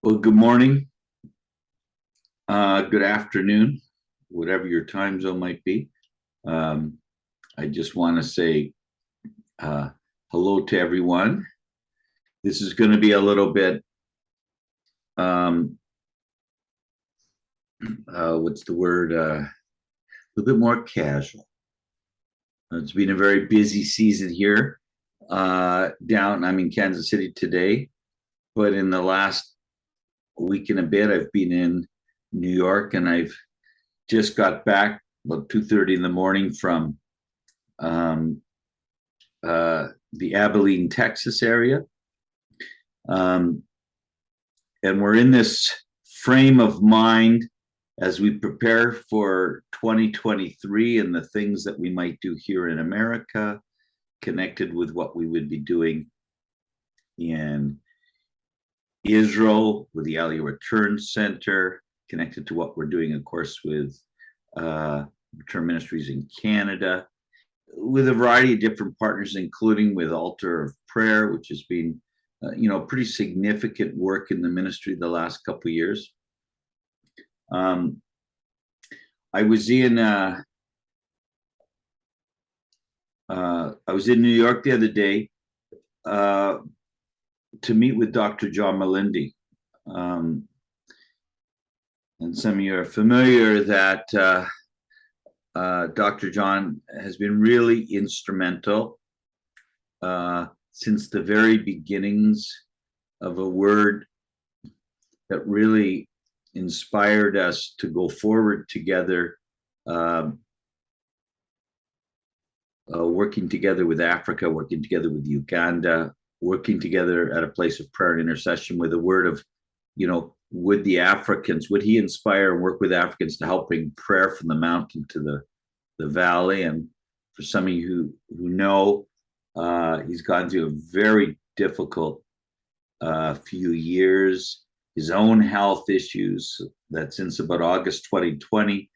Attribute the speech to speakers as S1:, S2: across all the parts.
S1: Well, good morning, good afternoon, whatever your time zone might be. Um, I just want to say uh, hello to everyone. This is going to be a little bit, um, what's the word? A little bit more casual. It's been a very busy season here down. I'm in Kansas City today, but in the last week and a bit, I've been in New York, and I've just got back about 2:30 in the morning from um, the Abilene, Texas area. Um, and we're in this frame of mind as we prepare for 2023 and the things that we might do here in America, connected with what we would be doing in Israel with the Aliyah Return Center, connected to what we're doing, of course, with Return Ministries in Canada, with a variety of different partners, including with Altar of Prayer, which has been, pretty significant work in the ministry the last couple of years. Um, I was in New York the other day to meet with Dr. John Malindi. And some of you are familiar that Dr. John has been really instrumental since the very beginnings of a word that really inspired us to go forward together, working together with Africa, working together with Uganda, working together at a place of prayer and intercession with a word of, would the Africans, would he inspire and work with Africans to help bring prayer from the mountain to the valley? And for some of you who know, he's gone through a very difficult few years, his own health issues, that since about August 2020,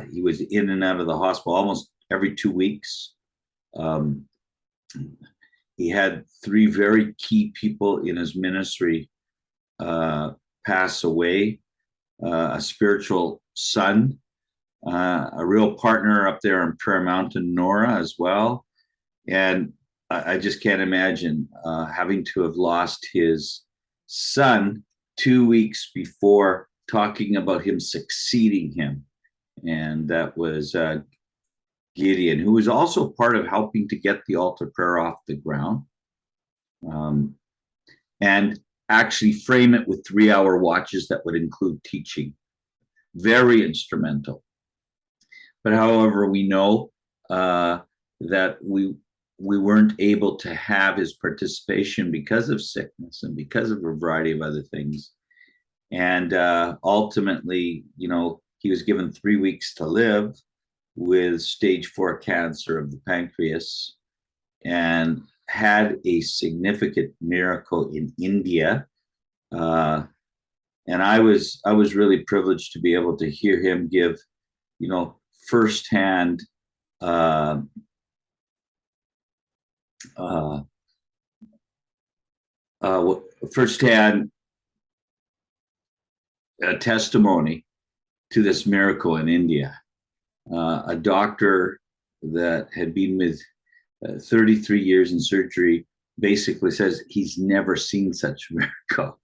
S1: he was in and out of the hospital almost every 2 weeks. He had three very key people in his ministry pass away, a spiritual son, a real partner up there on Prayer Mountain, Nora, as well. And I just can't imagine having to have lost his son 2 weeks before, talking about him succeeding him. And that was Gideon, who was also part of helping to get the altar prayer off the ground. And actually frame it with 3-hour watches that would include teaching. Very instrumental. But however, we know that we weren't able to have his participation because of sickness and because of a variety of other things. And ultimately, he was given 3 weeks to live with stage 4 cancer of the pancreas, and had a significant miracle in India. And I was really privileged to be able to hear him give, firsthand firsthand testimony to this miracle in India. A doctor that had been with 33 years in surgery basically says he's never seen such a miracle.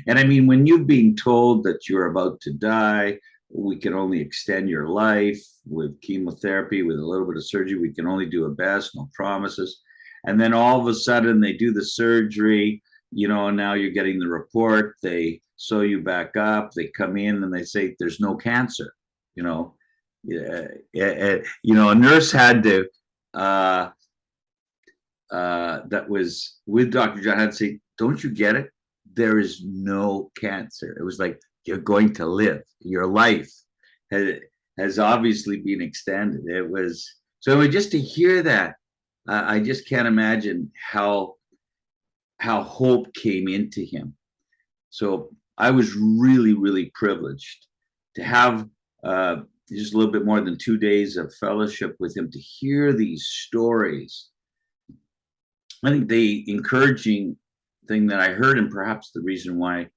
S1: And I mean, when you've been told that you're about to die, we can only extend your life with chemotherapy, with a little bit of surgery, we can only do our best, no promises. And then all of a sudden they do the surgery, and now you're getting the report, they sew you back up, they come in and they say there's no cancer. A nurse had to that was with Dr. John had to say, don't you get it? There is no cancer. It was like, you're going to live. Your life has obviously been extended. It was, so just to hear that, I just can't imagine how hope came into him. So I was really, really privileged to have just a little bit more than 2 days of fellowship with him, to hear these stories. I think the encouraging thing that I heard, and perhaps the reason why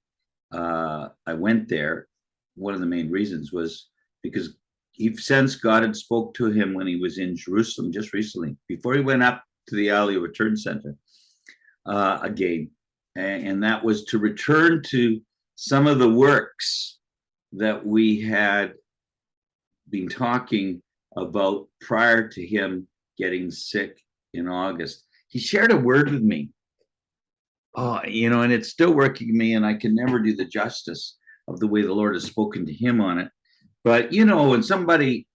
S1: I went there, one of the main reasons was because he sensed God had spoke to him when he was in Jerusalem just recently, before he went up to the Aliyah Return Center again. And that was to return to some of the works that we had been talking about prior to him getting sick in August. He shared a word with me. Oh, and it's still working me, and I can never do the justice of the way the Lord has spoken to him on it. But when somebody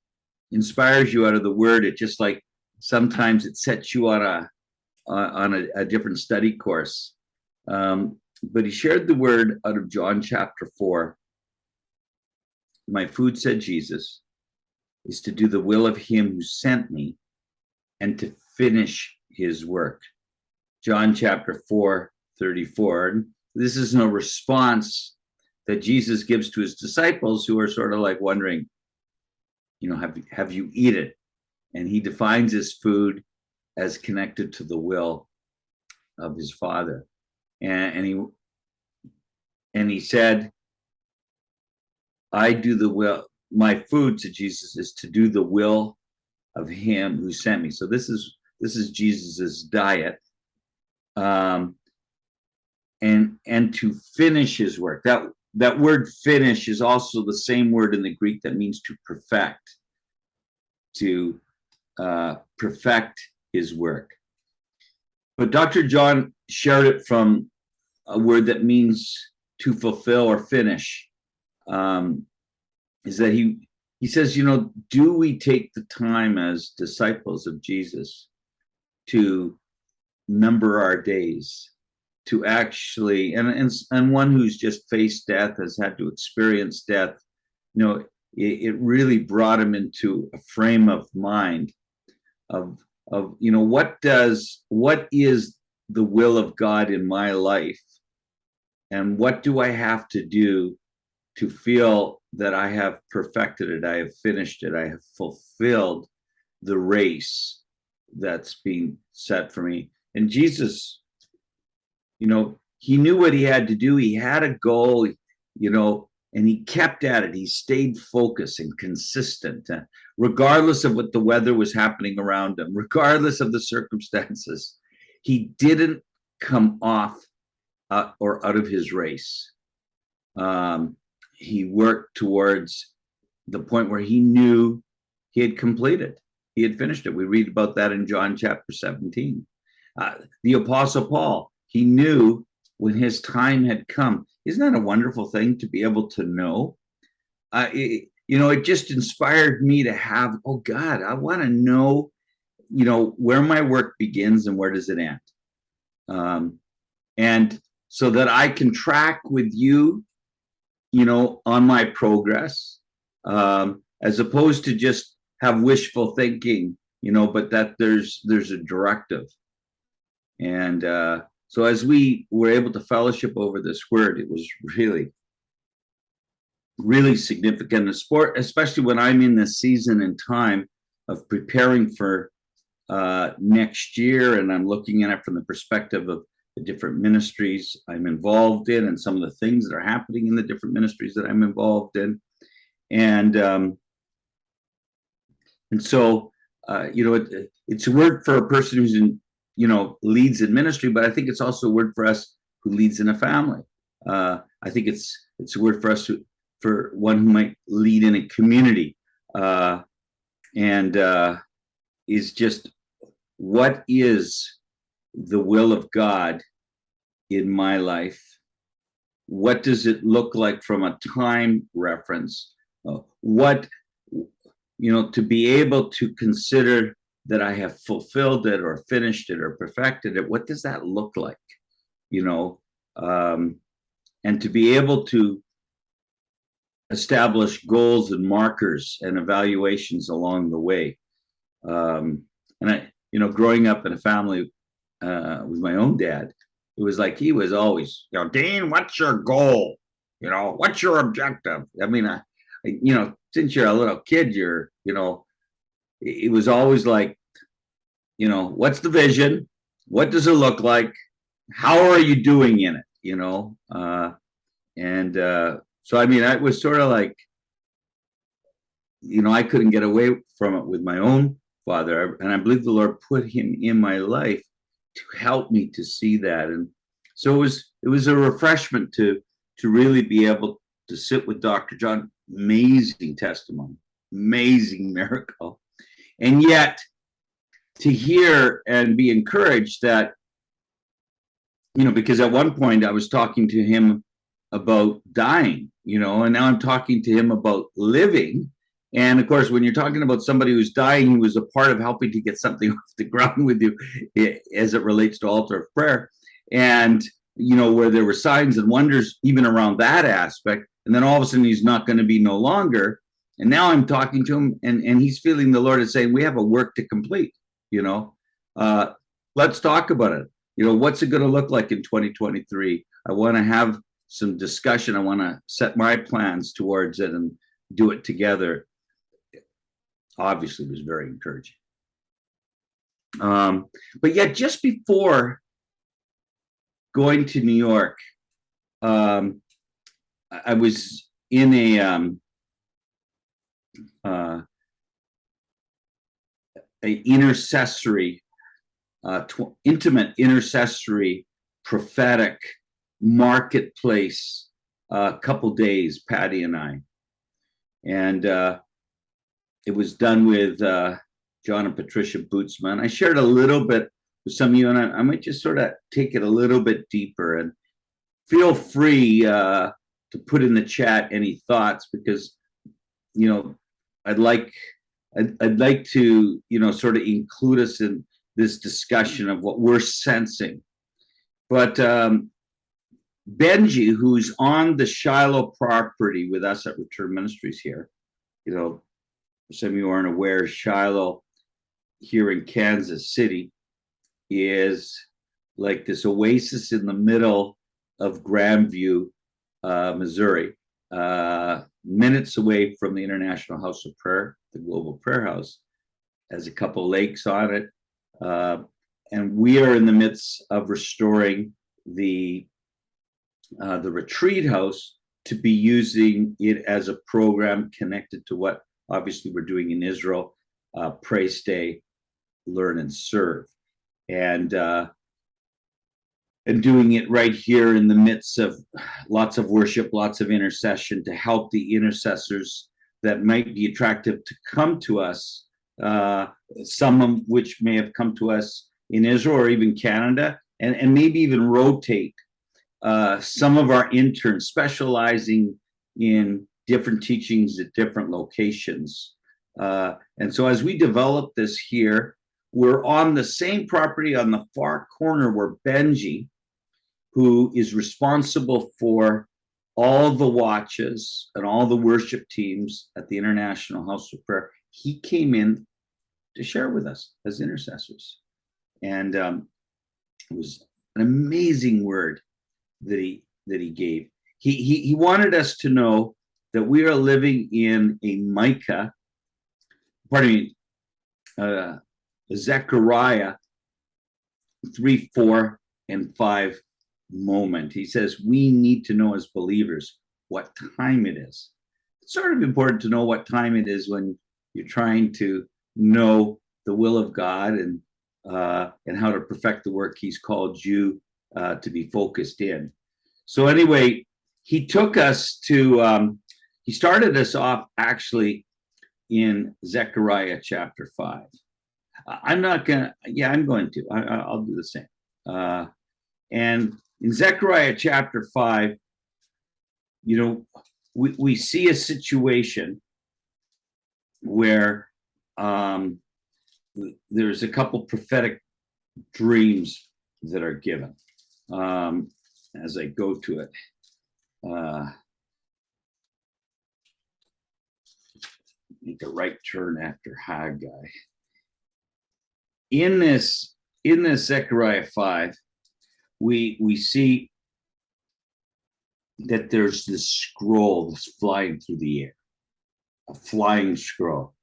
S1: inspires you out of the word, it just like sometimes it sets you on a different study course. But he shared the word out of John chapter 4. My food, said Jesus, is to do the will of him who sent me and to finish his work. John chapter 4:34. And this is a response that Jesus gives to his disciples, who are sort of like wondering, have you eaten? And he defines his food as connected to the will of his Father. And he said, I do the will. My food, to Jesus, is to do the will of him who sent me. So this is Jesus's diet, and to finish his work. That word finish is also the same word in the Greek that means to perfect, perfect his work. But Dr. John shared it from a word that means to fulfill or finish. Is that he says, do we take the time as disciples of Jesus to number our days, to actually, and one who's just faced death, has had to experience death, it really brought him into a frame of mind of what is the will of God in my life, and what do I have to do to feel that I have perfected it, I have finished it, I have fulfilled the race that's being set for me. And Jesus, he knew what he had to do. He had a goal, and he kept at it. He stayed focused and consistent, regardless of what the weather was happening around him, regardless of the circumstances. He didn't come off or out of his race. He worked towards the point where he knew he had completed. He had finished it. We read about that in John chapter 17. The Apostle Paul, he knew when his time had come. Isn't that a wonderful thing to be able to know? It just inspired me to have, oh God, I want to know, where my work begins and where does it end. And so that I can track with you, on my progress, as opposed to just have wishful thinking, but that there's a directive. And so as we were able to fellowship over this word, it was really, really significant, especially when I'm in this season and time of preparing for next year, and I'm looking at it from the perspective of the different ministries I'm involved in and some of the things that are happening in the different ministries that I'm involved in. And so, it's a word for a person who's in, leads in ministry, but I think it's also a word for us who leads in a family. I think it's a word for us for one who might lead in a community, and is just, what is the will of God in my life? What does it look like from a time reference? To be able to consider that I have fulfilled it or finished it or perfected it, what does that look like? And to be able to establish goals and markers and evaluations along the way. And I, growing up in a family with my own dad, it was like he was always, Dean, what's your goal? What's your objective? I mean, since you're a little kid, it was always like, what's the vision? What does it look like? How are you doing in it? And so, I mean, I was sort of like, I couldn't get away from it with my own father. And I believe the Lord put him in my life to help me to see that. And so it was a refreshment to really be able to sit with Dr. John. Amazing testimony, amazing miracle. And yet to hear and be encouraged that, because at one point I was talking to him about dying, and now I'm talking to him about living. And of course, when you're talking about somebody who's dying, he was a part of helping to get something off the ground with you as it relates to altar of prayer. And, where there were signs and wonders even around that aspect. And then all of a sudden he's not going to be no longer. And now I'm talking to him and he's feeling the Lord is saying, we have a work to complete, let's talk about it. What's it going to look like in 2023? I want to have some discussion. I want to set my plans towards it and do it together. Obviously, it was very encouraging. But yet, just before going to New York, I was in a intercessory, intimate intercessory, prophetic marketplace couple days, Patty and I. And it was done with John and Patricia Bootsman. I shared a little bit with some of you, and I might just sort of take it a little bit deeper. And feel free to put in the chat any thoughts, because I'd like to sort of include us in this discussion of what we're sensing. But Benji, who's on the Shiloh property with us at Return Ministries here, some of you aren't aware, Shiloh here in Kansas City is like this oasis in the middle of Grandview, Missouri, minutes away from the International House of Prayer, the Global Prayer House. Has a couple lakes on it. And we are in the midst of restoring the retreat house to be using it as a program connected to what obviously we're doing in Israel, pray, stay, learn, and serve. And doing it right here in the midst of lots of worship, lots of intercession to help the intercessors that might be attractive to come to us, some of which may have come to us in Israel or even Canada, and maybe even rotate some of our interns specializing in different teachings at different locations. And so as we develop this here, we're on the same property on the far corner where Benji, who is responsible for all the watches and all the worship teams at the International House of Prayer, he came in to share with us as intercessors. And it was an amazing word that he gave. He wanted us to know that we are living in a Zechariah 3, 4, and 5 moment. He says we need to know as believers what time it is. It's sort of important to know what time it is when you're trying to know the will of God and how to perfect the work He's called you to be focused in. So anyway, he took us to. He started us off actually in Zechariah chapter 5. I'm not gonna. Yeah, I'm going to. I'll do the same. And in Zechariah chapter 5, we see a situation where there's a couple prophetic dreams that are given. As I go to it, make a right turn after Haggai. In this Zechariah 5, we see that there's this scroll that's flying through the air, a flying scroll.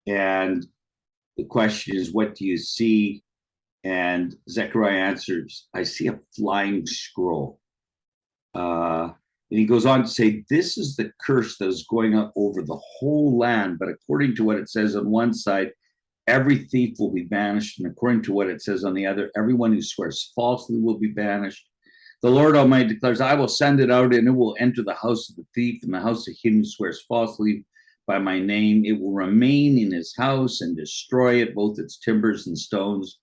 S1: And the question is, what do you see? And Zechariah answers, I see a flying scroll. And he goes on to say, this is the curse that is going on over the whole land. But according to what it says on one side, every thief will be banished. And according to what it says on the other, everyone who swears falsely will be banished. The Lord Almighty declares, I will send it out, and it will enter the house of the thief and the house of him who swears falsely by my name. It will remain in his house and destroy it, both its timbers and stones.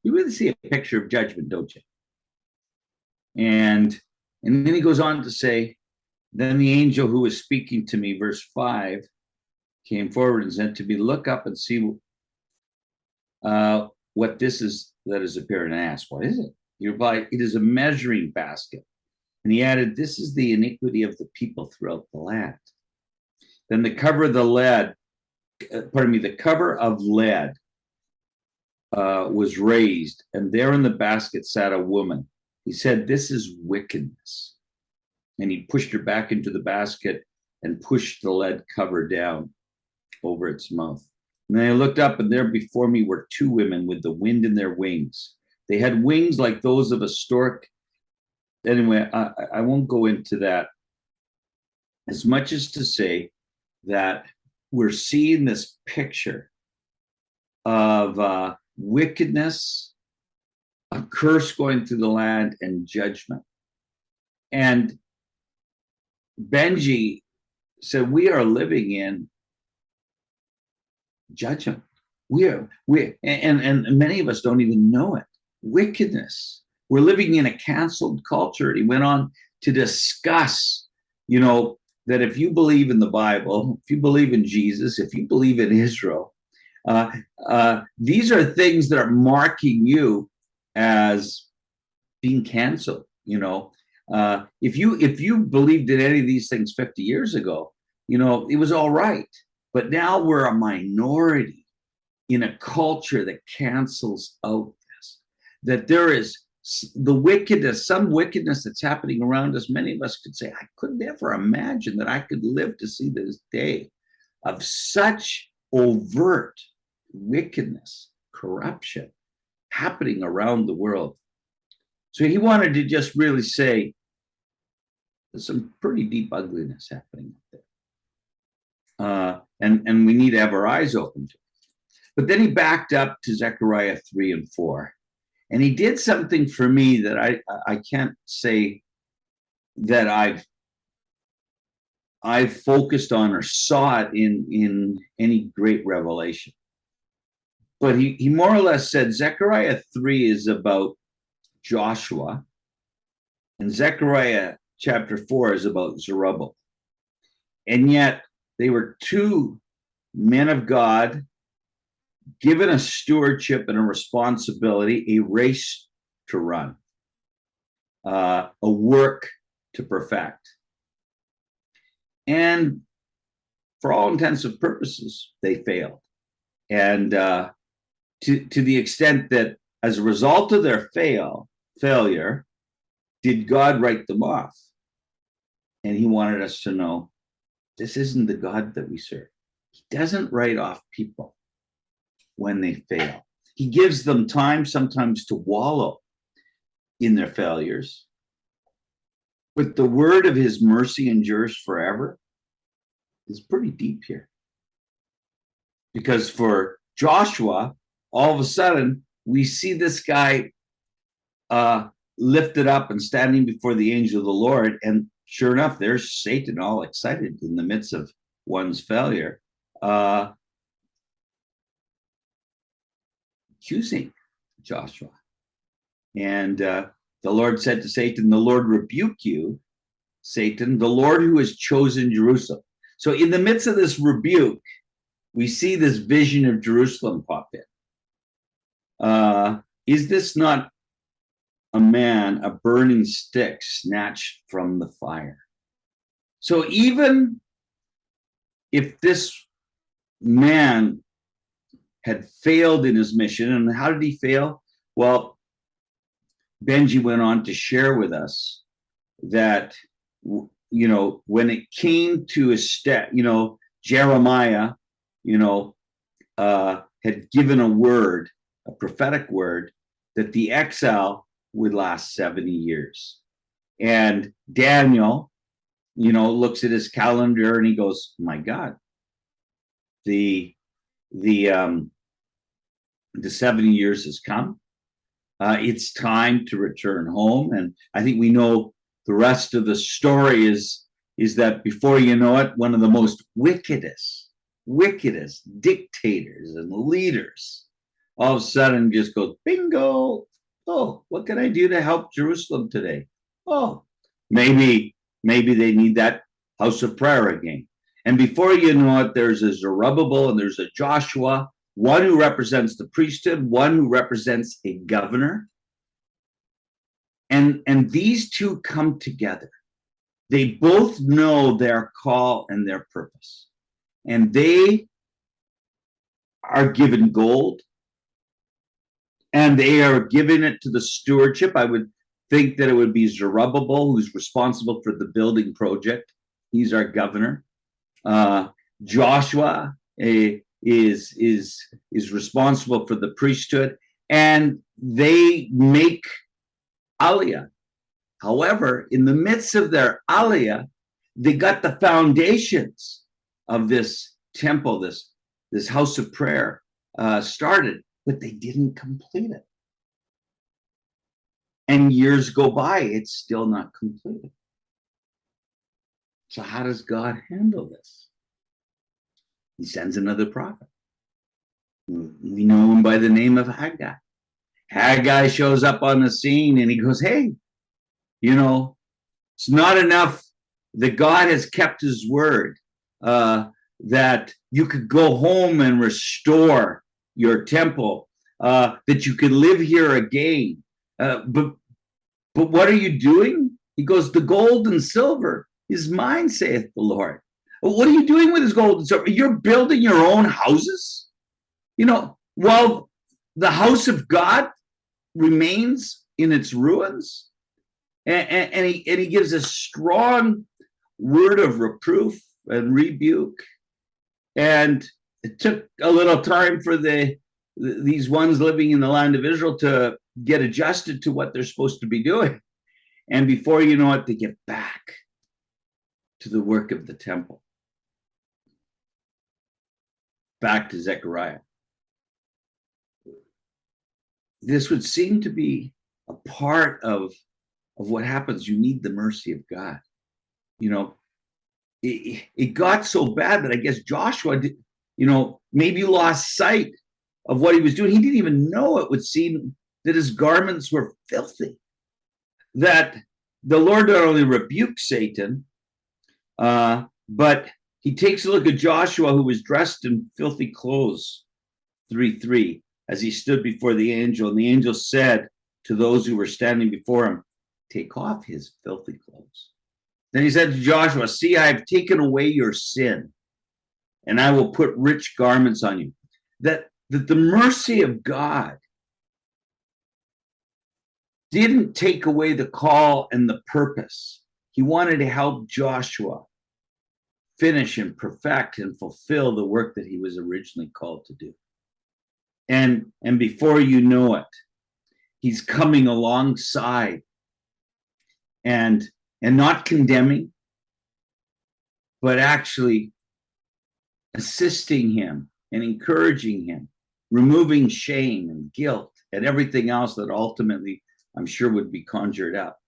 S1: You really see a picture of judgment, don't you? And then he goes on to say, then the angel who was speaking to me, verse 5, came forward and said to me, look up and see what this is that has appeared. And I asked, what is it? He replied, it is a measuring basket. And he added, this is the iniquity of the people throughout the land. Then the cover of the lead, the cover of lead was raised, and there in the basket sat a woman. He said, this is wickedness. And he pushed her back into the basket and pushed the lead cover down over its mouth. And then I looked up, and there before me were two women with the wind in their wings. They had wings like those of a stork. Anyway, I won't go into that as much as to say that we're seeing this picture of wickedness, a curse going through the land, and judgment. And Benji said, we are living in judgment. And many of us don't even know it. Wickedness. We're living in a canceled culture. And he went on to discuss, that if you believe in the Bible, if you believe in Jesus, if you believe in Israel, these are things that are marking you as being canceled. If you believed in any of these things 50 years ago, it was all right. But now we're a minority in a culture that cancels out this, that there is the wickedness, some wickedness that's happening around us. Many of us could say, I could never imagine that I could live to see this day of such overt wickedness, corruption happening around the world. So he wanted to just really say there's some pretty deep ugliness happening out there. And we need to have our eyes open to it. But then he backed up to Zechariah 3 and 4. And he did something for me that I can't say that I've focused on or saw it in any great revelation. But he more or less said Zechariah 3 is about Joshua, and Zechariah chapter 4 is about Zerubbabel. And yet they were two men of God given a stewardship and a responsibility, a race to run, a work to perfect. And for all intents and purposes, they failed. And to the extent that as a result of their failure, did God write them off? And he wanted us to know, this isn't the God that we serve. He doesn't write off people when they fail. He gives them time sometimes to wallow in their failures. But the word of his mercy endures forever is pretty deep here. Because for Joshua, all of a sudden, we see this guy lifted up and standing before the angel of the Lord. And sure enough, there's Satan all excited in the midst of one's failure, accusing Joshua. And the Lord said to Satan, the Lord rebuke you, Satan, the Lord who has chosen Jerusalem. So in the midst of this rebuke, we see this vision of Jerusalem pop in. Is this not a man, a burning stick snatched from the fire? So even if this man had failed in his mission, and how did he fail? Well, Benji went on to share with us that, when it came to his step, Jeremiah, had given a word, a prophetic word, that the exile would last 70 years. And Daniel looks at his calendar and he goes, my God, the the 70 years has come. It's time to return home. And I think we know the rest of the story is that before you know it, one of the most wickedest dictators and leaders all of a sudden just goes, bingo. Oh, what can I do to help Jerusalem today? Oh, maybe they need that house of prayer again. And before you know it, there's a Zerubbabel and there's a Joshua, one who represents the priesthood, one who represents a governor. And these two come together. They both know their call and their purpose. And they are given gold and they are giving it to the stewardship. I would think that it would be Zerubbabel, who's responsible for the building project. He's our governor. Joshua is responsible for the priesthood, and they make aliyah. However, in the midst of their aliyah, they got the foundations of this temple, this house of prayer started, but they didn't complete it. And years go by, it's still not completed. So how does God handle this? He sends another prophet. We know him by the name of Haggai. Haggai shows up on the scene and he goes, hey, it's not enough that God has kept his word, that you could go home and restore your temple, that you could live here again. But what are you doing? He goes, the gold and silver is mine, saith the Lord. What are you doing with this gold and silver? You're building your own houses? While the house of God remains in its ruins. And he gives a strong word of reproof and rebuke. And it took a little time for these ones living in the land of Israel to get adjusted to what they're supposed to be doing. And before you know it, they get back to the work of the temple. Back to Zechariah. This would seem to be a part of what happens. You need the mercy of God. It got so bad that I guess Joshua did, maybe lost sight of what he was doing. He didn't even know, it would seem, that his garments were filthy. That the Lord not only rebuked Satan, but he takes a look at Joshua, who was dressed in filthy clothes, 3:3, as he stood before the angel. And the angel said to those who were standing before him, take off his filthy clothes. Then he said to Joshua, see, I have taken away your sin, and I will put rich garments on you. That the mercy of God didn't take away the call and the purpose. He wanted to help Joshua finish and perfect and fulfill the work that he was originally called to do. And before you know it, he's coming alongside and not condemning, but actually assisting him and encouraging him, removing shame and guilt and everything else that ultimately I'm sure would be conjured up.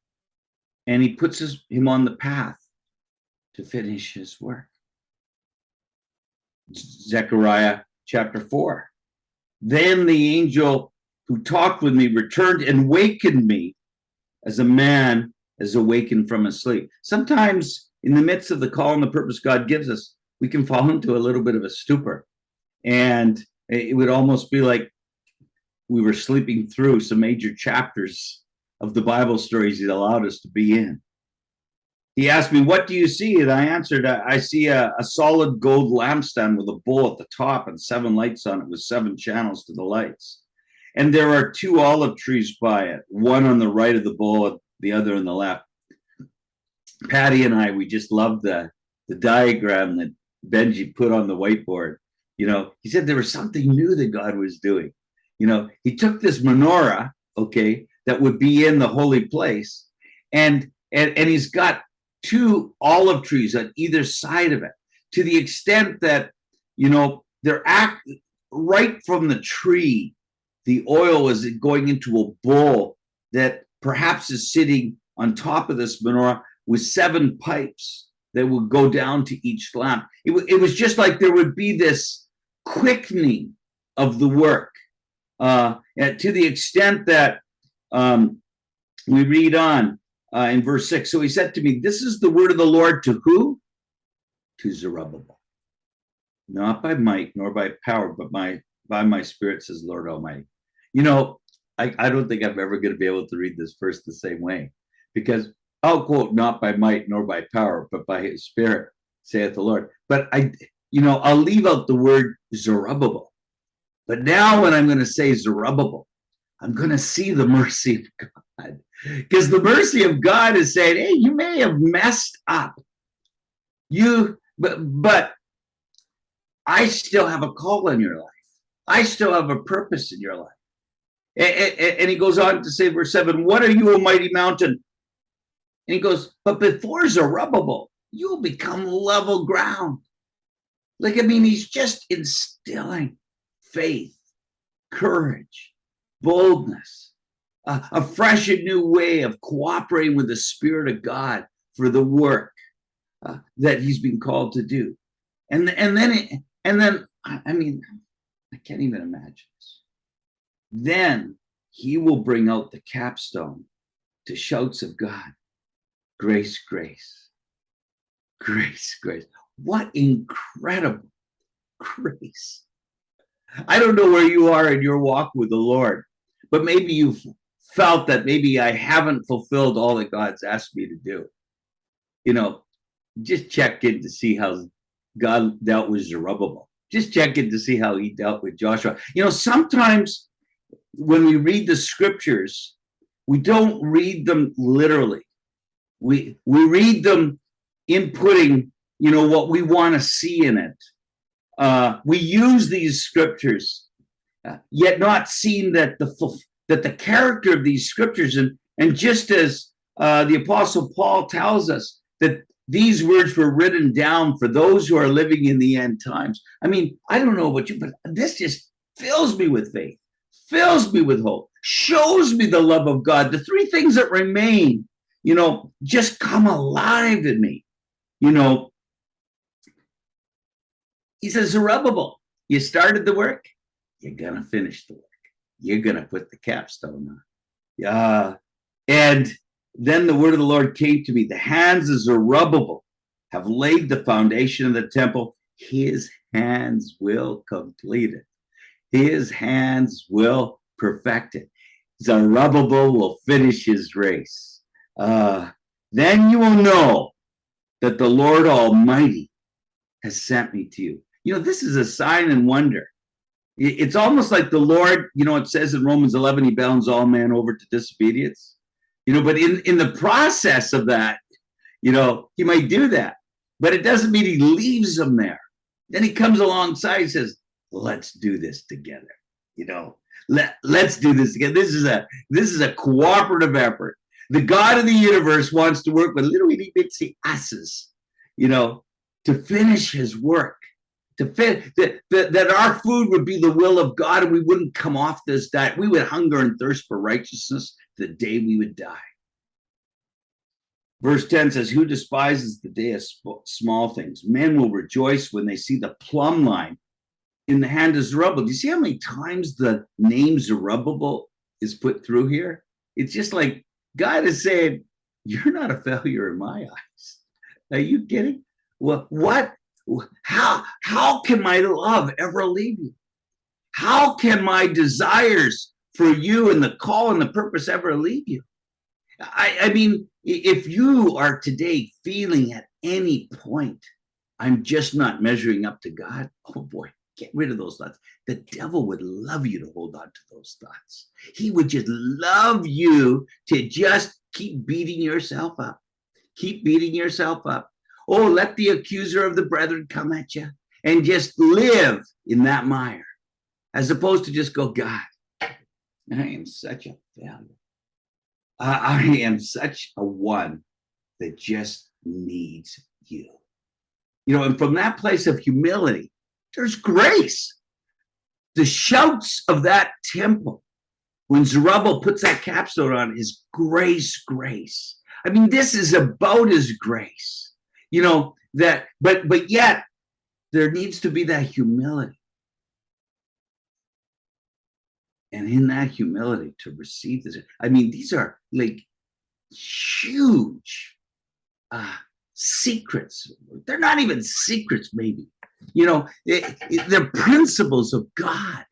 S1: And he puts him on the path to finish his work. Zechariah chapter 4. Then the angel who talked with me returned and wakened me as a man is awakened from his sleep. Sometimes in the midst of the call and the purpose God gives us, we can fall into a little bit of a stupor. And it would almost be like we were sleeping through some major chapters of the Bible stories he'd allowed us to be in. He asked me, what do you see? And I answered, I see a solid gold lampstand with a bowl at the top and 7 lights on it with 7 channels to the lights. And there are 2 olive trees by it, one on the right of the bowl, the other on the left. Patty and I, we just loved the diagram that Benji put on the whiteboard. He said there was something new that God was doing. He took this menorah, okay, that would be in the holy place, and he's got two olive trees on either side of it, to the extent that, they're right from the tree, the oil is going into a bowl that perhaps is sitting on top of this menorah with 7 pipes that would go down to each lamp. It was just like there would be this quickening of the work, to the extent that we read on in verse 6. So he said to me, this is the word of the Lord to who? To Zerubbabel. Not by might nor by power, but by my spirit, says Lord Almighty. I don't think I'm ever going to be able to read this verse the same way, because I'll quote, not by might nor by power, but by his spirit, saith the Lord. But I'll leave out the word Zerubbabel. But now when I'm going to say Zerubbabel, I'm going to see the mercy of God. Because the mercy of God is saying, hey, you may have messed up. But I still have a call in your life. I still have a purpose in your life. And he goes on to say, verse 7, what are you, O mighty mountain? And he goes, but before Zerubbabel, you'll become level ground. He's just instilling faith, courage, boldness, a fresh and new way of cooperating with the Spirit of God for the work that he's been called to do. And then I can't even imagine this. Then he will bring out the capstone to shouts of God. Grace, grace, grace, grace. What incredible grace. I don't know where you are in your walk with the Lord, but maybe you've felt that maybe I haven't fulfilled all that God's asked me to do. Just check in to see how God dealt with Zerubbabel. Just check in to see how he dealt with Joshua. Sometimes when we read the scriptures, we don't read them literally. We read them inputting, what we want to see in it. We use these scriptures, yet not seeing that the character of these scriptures, and just as the Apostle Paul tells us that these words were written down for those who are living in the end times. I don't know about you, but this just fills me with faith, fills me with hope, shows me the love of God. The 3 things that remain, just come alive in me. He says, Zerubbabel, you started the work, you're going to finish the work. You're going to put the capstone on. Yeah. And then the word of the Lord came to me. The hands of Zerubbabel have laid the foundation of the temple. His hands will complete it. His hands will perfect it. Zerubbabel will finish his race. Then you will know that the Lord Almighty has sent me to you. This is a sign and wonder. It's almost like the Lord, it says in Romans 11, he bounds all men over to disobedience. But in the process of that, he might do that. But it doesn't mean he leaves them there. Then he comes alongside and says, let's do this together. Let's do this together. This is a cooperative effort. The God of the universe wants to work with little itty bitsy asses, to finish his work. That our food would be the will of God, and we wouldn't come off this diet. We would hunger and thirst for righteousness the day we would die. Verse 10 says, who despises the day of small things? Men will rejoice when they see the plumb line in the hand of Zerubbabel. Do you see how many times the name Zerubbabel is put through here? It's just like God is saying, you're not a failure in my eyes. Are you kidding? Well, what? How can my love ever leave you? How can my desires for you and the call and the purpose ever leave you? If you are today feeling at any point, I'm just not measuring up to God, oh boy, get rid of those thoughts. The devil would love you to hold on to those thoughts. He would just love you to just keep beating yourself up. Keep beating yourself up. Oh, let the accuser of the brethren come at you and just live in that mire, as opposed to just go, God, I am such a failure. I am such a one that just needs you. And from that place of humility, there's grace. The shouts of that temple, when Zerubbabel puts that capstone on, is grace, grace. I mean, this is about his grace. But yet there needs to be that humility. And in that humility to receive this, I mean, these are like huge secrets. They're not even secrets, maybe. They're principles of God.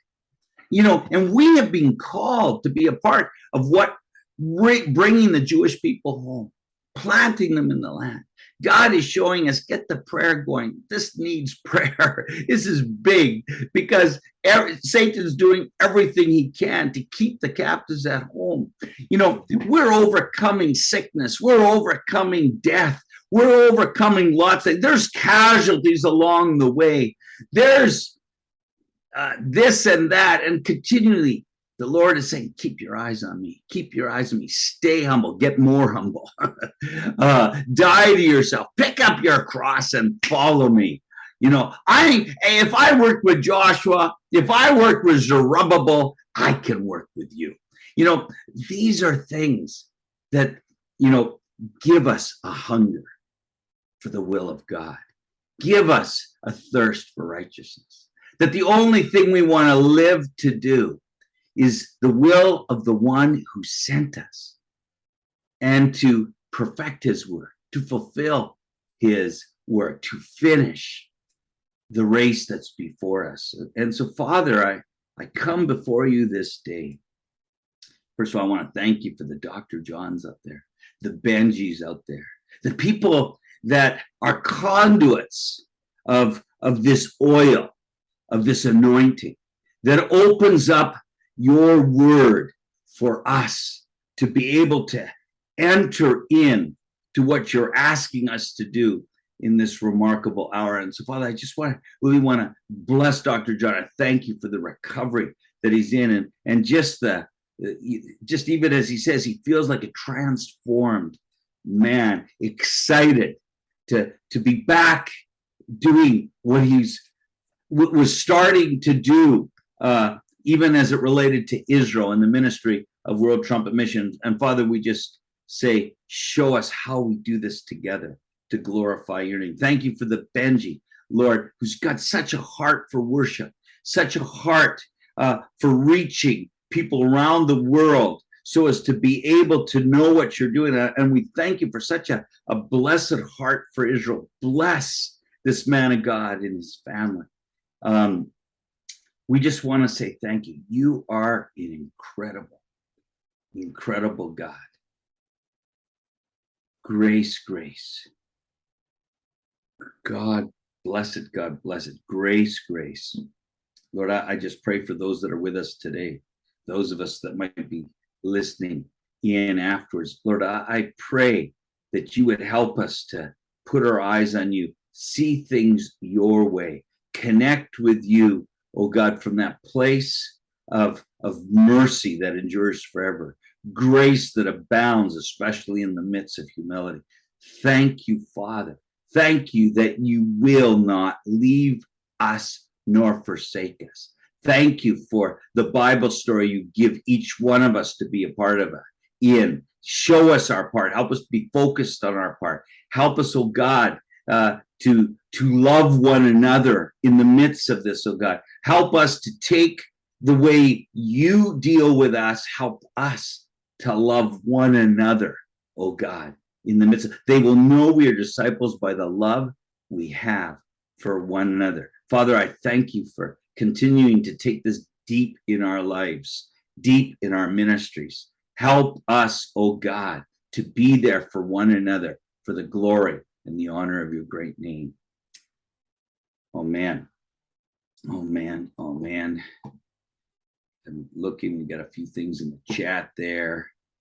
S1: And we have been called to be a part of what bringing the Jewish people home, planting them in the land. God is showing us, get the prayer going. This needs prayer. This is big because Satan's doing everything he can to keep the captives at home. We're overcoming sickness. We're overcoming death. We're overcoming lots of, there's casualties along the way. There's this and that, and continually the Lord is saying, keep your eyes on me. Keep your eyes on me. Stay humble. Get more humble. Die to yourself. Pick up your cross and follow me. If I worked with Joshua, if I worked with Zerubbabel, I can work with you. These are things that, give us a hunger for the will of God. Give us a thirst for righteousness. That the only thing we want to live to do is the will of the one who sent us, and to perfect his work, to fulfill his work, to finish the race that's before us. And so, Father, I come before you this day. First of all, I want to thank you for the Dr. Johns up there, the Benjis out there, the people that are conduits of this oil, of this anointing, that opens up your word for us to be able to enter in to what you're asking us to do in this remarkable hour. And so, Father, I just really want to bless Dr. John. I thank you for the recovery that he's in, and just even as he says, he feels like a transformed man, excited to be back doing what was starting to do, even as it related to Israel and the ministry of World Trumpet Missions. And Father, we just say, show us how we do this together to glorify your name. Thank you for the Benji, Lord, who's got such a heart for worship, such a heart for reaching people around the world so as to be able to know what you're doing. And we thank you for such a blessed heart for Israel. Bless this man of God and his family. We just want to say thank you. You are an incredible God. Grace, grace. God bless it, God bless it. Grace, grace. Lord, I just pray for those that are with us today, those of us that might be listening in afterwards. Lord, I pray that you would help us to put our eyes on you, see things your way, connect with you, oh God, from that place of mercy that endures forever, grace that abounds, especially in the midst of humility. Thank you, Father. Thank you that you will not leave us nor forsake us. Thank you for the Bible story you give each one of us to be a part of it. Show us our part. Help us be focused on our part. Help us, oh God, to love one another in the midst of this, oh God. Help us to take the way you deal with us. Help us to love one another, oh God, in the midst of. They will know we are disciples by the love we have for one another. Father, I thank you for continuing to take this deep in our lives, deep in our ministries. Help us, oh God, to be there for one another for the glory and the honor of your great name. Oh man. Oh man. Oh man. I'm looking, we got a few things in the chat there.